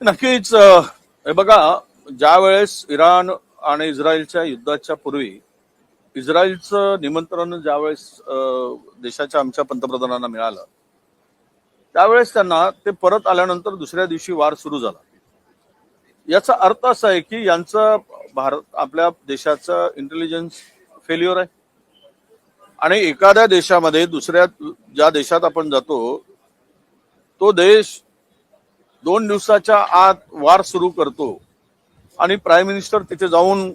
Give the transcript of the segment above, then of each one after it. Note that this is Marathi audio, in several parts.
नक्कीच हे बघा, ज्या वेळेस इराण आणि इस्रायलच्या युद्धाच्या पूर्वी इस्रायलचं निमंत्रण ज्यावेळेस देशाच्या आमच्या पंतप्रधानांना मिळालं, त्यावेळेस त्यांना ते परत आल्यानंतर दुसऱ्या दिवशी वार सुरू झाला. याचा अर्थ असा आहे की यांचं भारत आपल्या देशाचं इंटेलिजन्स फेल्युअर आहे. आणि एखाद्या देशामध्ये दुसऱ्या ज्या देशात आपण जातो तो देश 2 दिवसाच्या आत वार सुरू करतो आणि प्राईम मिनिस्टर तिथे जाऊन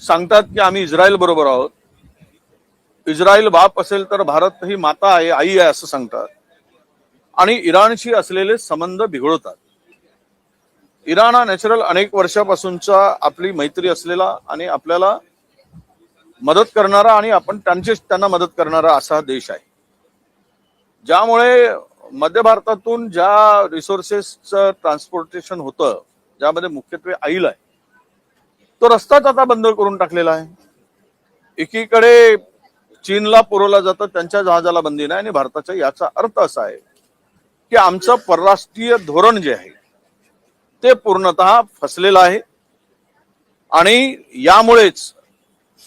सांगतात की आम्ही इस्रायल बरोबर आहोत, इस्रायल बाप असेल तर भारत ही माता आहे, आई आहे असं सांगतात आणि इराणशी असलेले संबंध बिघडवतात. इराण हा नॅचरल अनेक वर्षापासूनचा आपली मैत्री असलेला आणि आपल्याला मदत करणारा आणि आपण त्यांना मदत करणारा असा देश आहे. ज्यामुळे मध्य भारतातून ज्या रिसोर्सेसचं ट्रान्सपोर्टेशन होतं, ज्यामध्ये मुख्यत्वे ऑइल आहे, तो रस्ताच आता बंद करून टाकलेला आहे. एकीकडे चीनला पुरवला जातं, त्यांच्या जहाजाला बंदी नाही, आणि भारताच्या याचा अर्थ असा आहे की आमचं परराष्ट्रीय धोरण जे आहे ते पूर्णतः फसलेलं आहे. आणि यामुळेच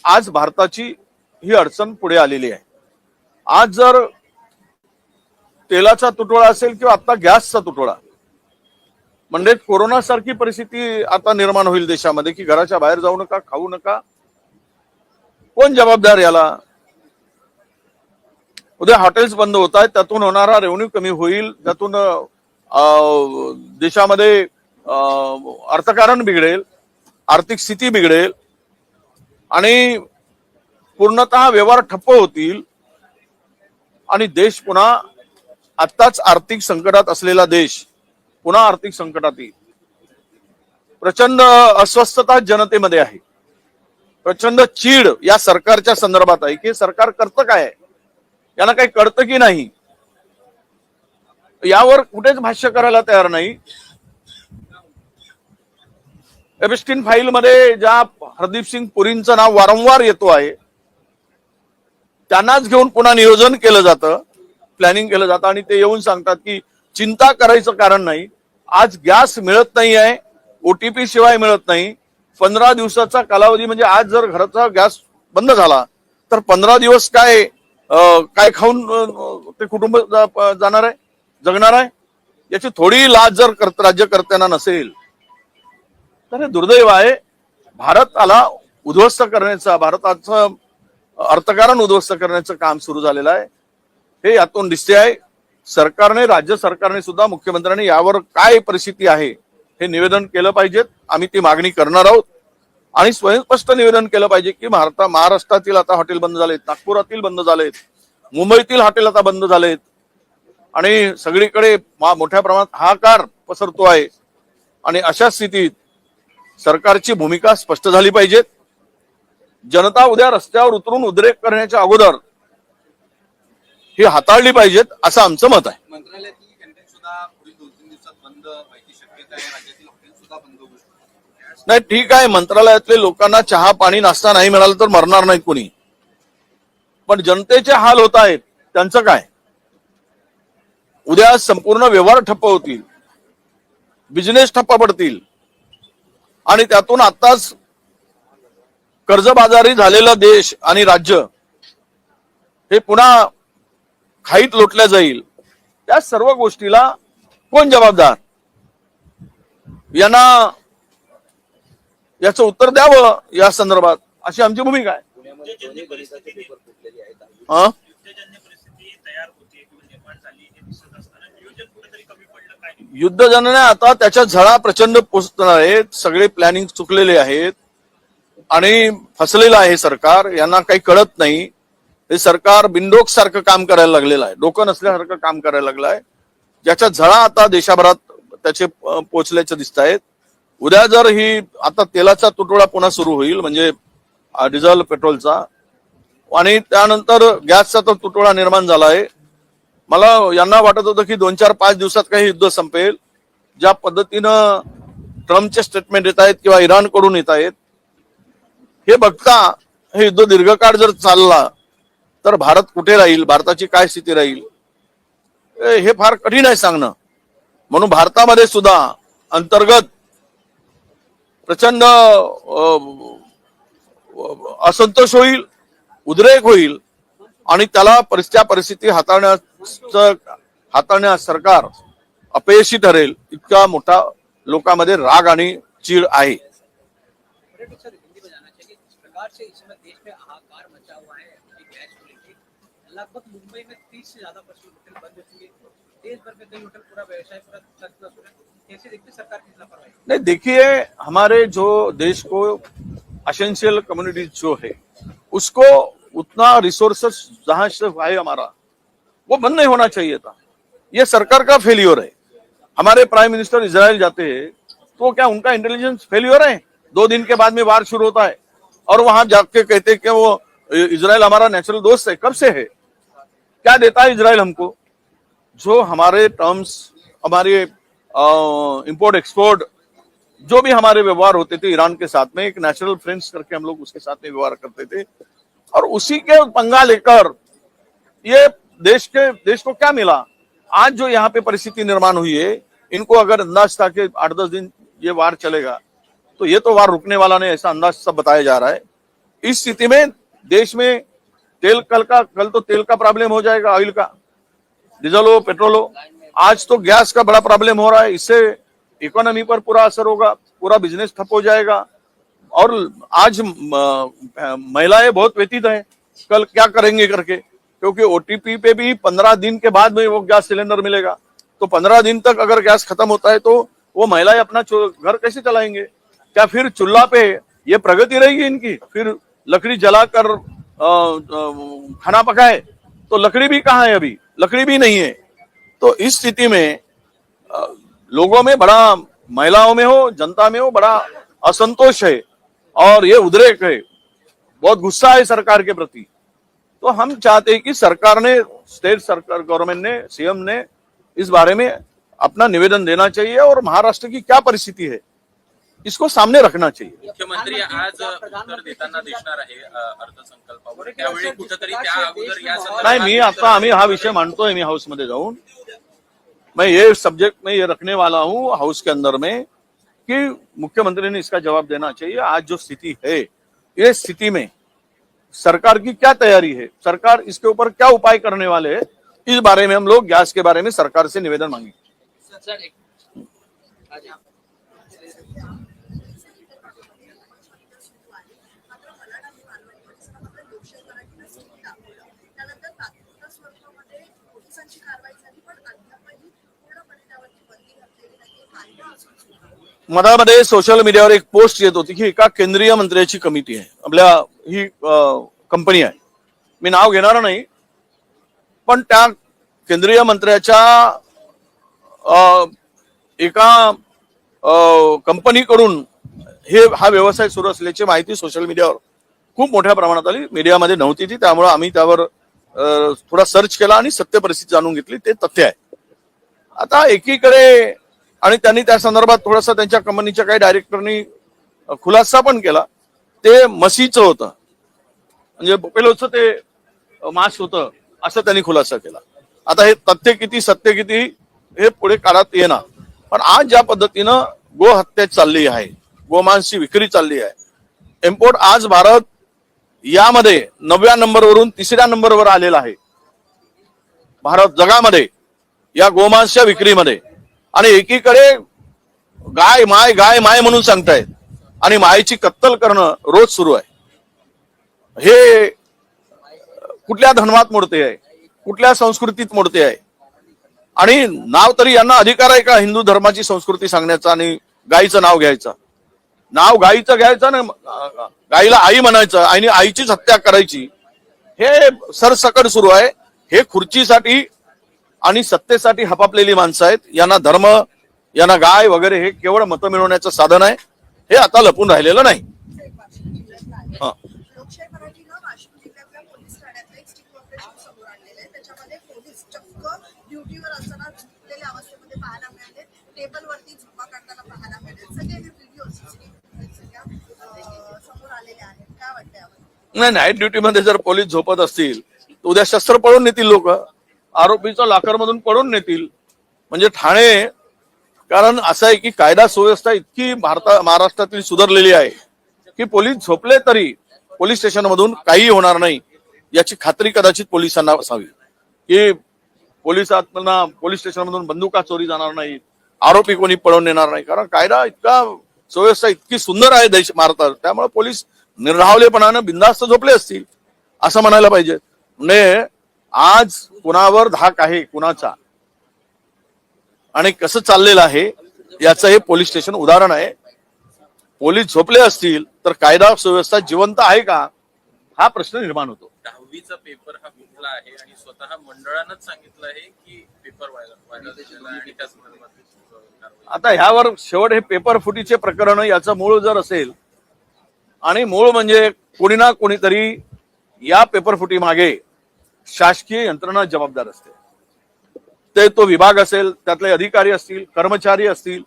आज भारताची ही अडचण पुढे आलेली आहे. आज जर तेलाचा तुटवडा असेल किंवा आता गॅसचा तुटवडा, म्हणजे कोरोना सारखी परिस्थिती आता निर्माण होईल देशामध्ये की घराच्या बाहेर जाऊ नका, खाऊ नका. कोण जबाबदार याला? उद्या हॉटेल्स बंद होत आहेत, त्यातून होणारा रेव्हेन्यू कमी होईल, त्यातून देशामध्ये अर्थकारण बिघडेल, आर्थिक स्थिती बिघडेल आणि पूर्णतः व्यवहार ठप्प होतील आणि देश पुन्हा आत्ताच आर्थिक संकटात असलेला देश पुन्हा आर्थिक संकटात येईल. प्रचंड अस्वस्थता जनतेमध्ये आहे, प्रचंड चीड या सरकारच्या संदर्भात आहे की सरकार करतं काय, यांना काही कळतं की नाही, यावर कुठेच भाष्य करायला तयार नाही. एप्स्टीन फाईल मध्ये ज्या हरदीप सिंग पुरींचं नाव वारंवार येतो आहे, त्यांनाच घेऊन पुन्हा नियोजन केलं जातं, प्लॅनिंग केलं जातं आणि ते येऊन सांगतात की चिंता करायचं कारण नाही, आज गॅस मिळत नाही आहे, ओटीपी शिवाय मिळत नाही, 15 दिवसाचा कालावधी, म्हणजे आज जर घराचा गॅस बंद झाला तर 15 दिवस काय खाऊन ते कुटुंब जाणार आहे, जगणार आहे? याची थोडी लाज जर राज्यकर्त्यांना नसेल तर हे दुर्दैव आहे. भारताला उद्ध्वस्त करण्याचा, भारताचं अर्थकारण उद्ध्वस्त करण्याचं काम सुरू झालेलं आहे, हे यातून दिसते आहे. सरकारने, राज्य सरकारने सुद्धा, मुख्यमंत्र्यांनी यावर काय परिस्थिती आहे हे निवेदन केलं पाहिजे. आम्ही ती मागणी करणार आहोत आणि स्वयंस्पष्ट निवेदन केलं पाहिजे की महाराष्ट्रातील आता हॉटेल बंद झालेत, नागपुरातील बंद झालेत, मुंबईतील हॉटेल आता बंद झालेत आणि सगळीकडे मोठ्या प्रमाणात हाहाकार पसरतो आहे. आणि अशा स्थितीत सरकारची भूमिका स्पष्ट झाली पाहिजे. जनता उद्या रस्त्यावर उतरून उद्रेक करण्याच्या अगोदर ही हाताळली पाहिजेत असं आमचं मत आहे. मंत्रालयातील कॅन्टीन सुद्धा पुढील 2-3 दिवसात बंद व्हायची शक्यता आहे, राज्यातील हॉटेल सुद्धा बंद होऊ शकतात. नाही, ठीक आहे, मंत्रालयातले लोकांना चहा पाणी नाश्ता नाही मिळाला तर मरणार नाही कोणी, पण जनतेचे हाल होत आहेत त्यांचं काय? उद्या संपूर्ण व्यवहार ठप्प होतील, बिझनेस ठप्प पडतील आणि त्यातून आताच कर्जबाजारी झालेला देश आणि राज्य हे पुन्हा खाईत लोटल्या जाईल. त्या सर्व गोष्टीला कोण जबाबदार? यांना याचं उत्तर द्यावं या संदर्भात, अशी आमची भूमिका आहे. युद्धजन्य आता त्याच्या झळा प्रचंड पोचणार आहेत. सगळे प्लॅनिंग चुकलेले आहेत आणि फसलेलं आहे सरकार. यांना काही कळत नाही. हे सरकार बिनडोक सारखं काम करायला लागलेलं आहे, डोकं नसल्यासारखं काम करायला लागलं आहे, ज्याच्या झळा आता देशभरात त्याचे पोचल्याचे दिसत आहेत. उद्या जर ही आता तेलाचा तुटवडा पुन्हा सुरू होईल, म्हणजे डिझेल पेट्रोलचा, आणि त्यानंतर गॅसचा तर तुटवडा निर्माण झाला आहे. मला यांना वाटत होतं की 2-4-5 दिवसात काही युद्ध संपेल. ज्या पद्धतीनं ट्रम्पचे स्टेटमेंट येत आहेत किंवा इराणकडून येत आहेत, हे बघता हे युद्ध दीर्घकाळ जर चालला तर भारत कुठे राहील, भारताची काय स्थिती राहील, हे फार कठीण आहे सांगणं. म्हणून भारतामध्ये सुद्धा अंतर्गत प्रचंड असंतोष होईल, उद्रेक होईल आणि त्याला त्या परिस्थिती हाताळण्यास सरकार अपयशी ठरेल इतका मोठा लोकांमध्ये राग आणि चीड आहे. सर हिंदी में जाना चाहिए जिस प्रकार से इस समय देश में हाहाकार मचा हुआ है गैस को लेकर, लगभग मुंबई में 30 से ज्यादा परसेंट होटल बंद हो चुके हैं, देश भर में कई होटल पूरा व्यवसाय पूरा तहस-नहस हो रहा है, कैसे देखते सरकार की लापरवाही? नहीं, देखिए हमारे जो देश को एसेंशियल कम्युनिटीज जो है उसको उतना रिसोर्सेस जहां से है हमारा वो बंद नहीं होना चाहिए था. ये सरकार का फेलियर है. हमारे प्राइम मिनिस्टर इजराइल जाते हैं तो क्या उनका इंटेलिजेंस फेलियर है? 2 दिन के बाद में वार शुरू होता है और वहां जाके कहते कि वो इजराइल हमारा नेचुरल दोस्त है. कब से है? क्या देता है इजराइल हमको? जो हमारे टर्म्स, हमारे इंपोर्ट एक्सपोर्ट, जो भी हमारे व्यवहार होते थे ईरान के साथ में, एक नेचुरल फ्रेंड्स करके हम लोग उसके साथ में व्यवहार करते थे और उसी के पंगा लेकर ये देश को क्या मिला? आज जो यहाँ पे परिस्थिति निर्माण हुई है, इनको अगर अंदाज था कि 8-10 दिन ये वार चलेगा तो ये तो वार रुकने वाला नहीं, ऐसा अंदाज सब बताया जा रहा है. इस स्थिति में देश में कल तो तेल का प्रॉब्लम हो जाएगा, ऑयल का, डीजल हो, पेट्रोल हो. आज तो गैस का बड़ा प्रॉब्लम हो रहा है. इससे इकोनॉमी पर पूरा असर होगा, पूरा बिजनेस ठप हो जाएगा. और आज महिलाएं बहुत व्यतीत है कल क्या करेंगे करके, क्योंकि ओटीपी पे भी 15 दिन के बाद में वो गैस सिलेंडर मिलेगा. तो 15 दिन तक अगर गैस खत्म होता है तो वो महिलाएं अपना घर कैसे चलाएंगे? क्या फिर चूल्हा पे ये प्रगति रहेगी इनकी? फिर लकड़ी जलाकर खाना पकाए तो लकड़ी भी कहाँ है? अभी लकड़ी भी नहीं है. तो इस स्थिति में लोगों में बड़ा, महिलाओं में हो, जनता में हो, बड़ा असंतोष है और ये उद्रेक है, बहुत गुस्सा है सरकार के प्रति. तो हम चाहते हैं कि सरकार ने, स्टेट सरकार, गवर्नमेंट ने, सीएम ने इस बारे में अपना निवेदन देना चाहिए और महाराष्ट्र की क्या परिस्थिती है इसको सामने रखना चाहिए. मुख्यमंत्री आज उत्तर देताना दिसणार आहे अर्थसंकल्पावर, त्यावेळी कुठेतरी त्या अगोदर या नहीं, मी आता आम्ही हा विषय मांडतोय मी हाउस मध्ये जाऊन. मैं ये सब्जेक्ट में ये रखने वाला हूं हाउस के अंदर में कि मुख्यमंत्री ने इसका जवाब देना चाहिए. आज जो स्थिति है, ये स्थिति में सरकार की क्या तैयारी है, सरकार इसके ऊपर क्या उपाय करने वाले हैं, इस बारे में हम लोग गैस के बारे में सरकार से निवेदन मांगे. मधामध्ये सोशल मीडियावर एक पोस्ट येत होती की एका केंद्रीय मंत्र्याची कमिटी आहे, आपल्या ही कंपनी आहे, मी नाव घेणार नाही, पण त्या केंद्रीय मंत्र्याच्या एका कंपनीकडून हा व्यवसाय सुरू असल्याची माहिती सोशल मीडियावर खूप मोठ्या प्रमाणात आली. मीडियामध्ये नव्हती ती, त्यामुळे आम्ही त्यावर थोडा सर्च केला आणि सत्य परिस्थिती जाणून घेतली. ते तथ्य आहे. आता एकीकडे आणि त्यांनी त्या संदर्भात थोडासा त्यांच्या कंपनीच्या काही डायरेक्टरनी खुलासा पण केला. ते मसीचं होतं, म्हणजे बोपेलोचं ते मांस होतं असं त्यांनी खुलासा केला. आता हे तथ्य किती सत्य किती हे पुढे काळात येणार. पण आज ज्या पद्धतीनं गो हत्या चालली आहे, गोमांसची विक्री चालली आहे, इम्पोर्ट आज भारत यामध्ये 9व्या नंबरवरून 3ऱ्या नंबरवर आलेला आहे भारत जगामध्ये या गोमांसच्या विक्रीमध्ये. आणि एकीकडे गाय माय म्हणून सांगतायत आणि मायेची कत्तल करणं रोज सुरू आहे. हे कुठल्या धर्मात मोडते आहे, कुठल्या संस्कृतीत मोडते आहे? आणि नाव तरी यांना अधिकार आहे का हिंदू धर्माची संस्कृती सांगण्याचा आणि गायीचं नाव घ्यायचं? नाव गायीचं घ्यायचं ना, गायीला आई म्हणायचं आणि आईचीच हत्या करायची. हे सरसकट सुरू आहे. हे खुर्चीसाठी आणि सत्तेसाठी हपापलेली माणसं आहेत. यांना धर्म, यांना गाय वगैरे हे केवळ मतं मिळवण्याचं साधन आहे. हे आता लपून राहिलेलं नाही. लोकशाही मराठीनं वाशिम जिल्ह्यातल्या पोलीस ठाण्यातलं एक स्टिंग ऑपरेशन समोर आणलेलं आहे. त्याच्यामध्ये पोलीस चक्क ड्युटीवर असताना झोपलेल्या अवस्थेमध्ये पाहायला मिळाले, टेबलवरती झोपा काढताना पाहायला मिळाले. सगळे हे व्हिडिओ समोर आलेले आहेत. काय वाटतं यावर? नाही, नाईट ड्युटीमध्ये जर पोलीस झोपत असतील तर उद्या शस्त्र पळून नेतील लोक, आरोपीचं लाकरमधून पळून नेतील. म्हणजे ठाणे कारण असं आहे की कायदा सुव्यवस्था इतकी महाराष्ट्रातील सुधारलेली आहे की पोलीस झोपले तरी पोलीस स्टेशनमधून काही होणार नाही याची खात्री कदाचित पोलिसांना असावी की पोलीस स्टेशनमधून बंदुका चोरी जाणार नाही, आरोपी कोणी पळून नेणार नाही. कारण कायदा इतका सुव्यवस्था इतकी सुंदर आहे भारतात, त्यामुळे पोलीस निर्धावलेपणानं बिनधास्त झोपले असतील असं म्हणायला पाहिजे. म्हणजे आज कुणावर धाक आहे कुणाचा आणि कसं चाललेलं आहे याचं हे पोलीस स्टेशन उदाहरण आहे. पोलीस झोपले असतील तर कायदा सुव्यवस्था जिवंत आहे का हा प्रश्न निर्माण होतो. 10वीचा पेपर हा फुटला आहे आणि स्वतः मंडळानंच सांगितलं आहे की पेपर व्हायला दिलेला आहे आणि त्याच कारवाई. आता ह्यावर शेवट हे पेपर फुटीचे प्रकरण याचं मूळ जर असेल आणि मूळ म्हणजे कोणी ना कोणीतरी या पेपर फुटी मागे शासकीय यंत्रणा जबाबदार असते. ते तो विभाग असेल, त्यातले अधिकारी असतील, कर्मचारी असतील.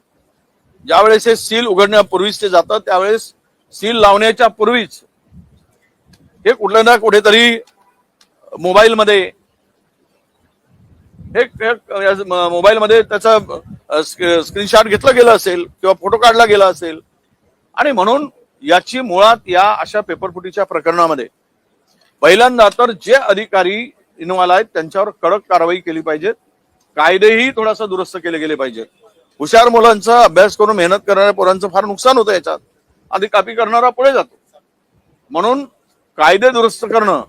ज्यावेळेस हे सील उघडण्यापूर्वीच ते जातं त्यावेळेस सील लावण्याच्या पूर्वीच हे कुठलं ना कुठेतरी मोबाईलमध्ये त्याचा स्क्रीनशॉट घेतलं गेलं असेल किंवा फोटो काढला गेला असेल आणि म्हणून याची मुळात या अशा पेपरफुटीच्या प्रकरणामध्ये पहिल्यांदा तर जे अधिकारी इन्व्हॉल्व आहेत त्यांच्यावर कडक कारवाई केली पाहिजे. कायदेही थोडासा दुरुस्त केले गेले पाहिजेत. हुशार मुलांचा अभ्यास करून मेहनत करणाऱ्या पोरांचं फार नुकसान होतं याच्यात आणि कॉपी करणारा पुढे जातो. म्हणून कायदे दुरुस्त करणं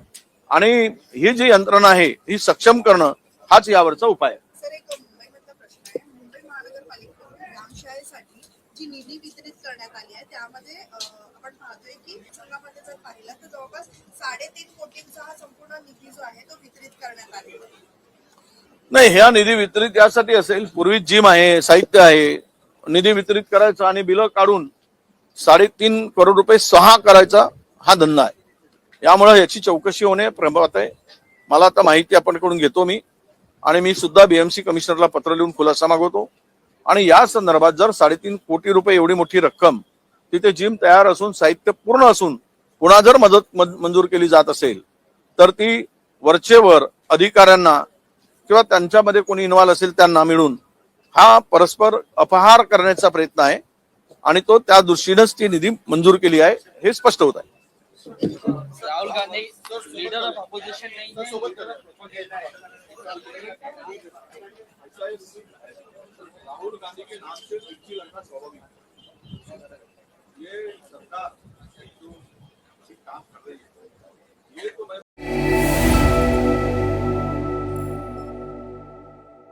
आणि ही जी यंत्रणा आहे ही सक्षम करणं हाच यावरचा उपाय आहे. सर, एक मुंबईमधला प्रश्न आहे. मुंबई महानगरपालिकेकडून ग्रामशाळेसाठी जी निधी वितरित करण्यात आली आहे त्यामध्ये आपण पाहतोय की संघामध्ये जर पाहिलं तर जवळपास 3.5 कोटींचा हा संपूर्ण निधी जो आहे तो वितरित करण्यात आलेला आहे. नाही, ह्या निधी वितरित यासाठी असेल, पूर्वी जिम आहे, साहित्य आहे, निधी वितरित करायचा आणि बिलं काढून 3.5 करोड रुपये 6 करायचा हा धंदा आहे. यामुळे याची चौकशी होणे प्रभात आहे. मला आता माहिती आपण कडून घेतो मी आणि मी सुद्धा बीएमसी कमिशनरला पत्र लिहून खुलासा मागवतो आणि या संदर्भात जर 3.5 कोटी रुपये एवढी मोठी रक्कम तिथे जिम तयार असून साहित्य पूर्ण असून पुन्हा जर मदत मंजूर केली जात असेल तर ती वरचेवर अधिकाऱ्यांना किंवा त्यांच्यामध्ये कोणी इन्व्हॉल्व असेल त्यांना मिळून हा परस्पर अपहार करण्याचा प्रयत्न आहे आणि तो त्या दृष्टीनेच ती निधी मंजूर केली आहे हे स्पष्ट होत आहे. Rahul Gandhi leader of opposition नहीं है। राहुल गांधी के नाम से मिर्ची लगना स्वाभाविक है. ये सरकार जो काम कर रही है ये तो मैं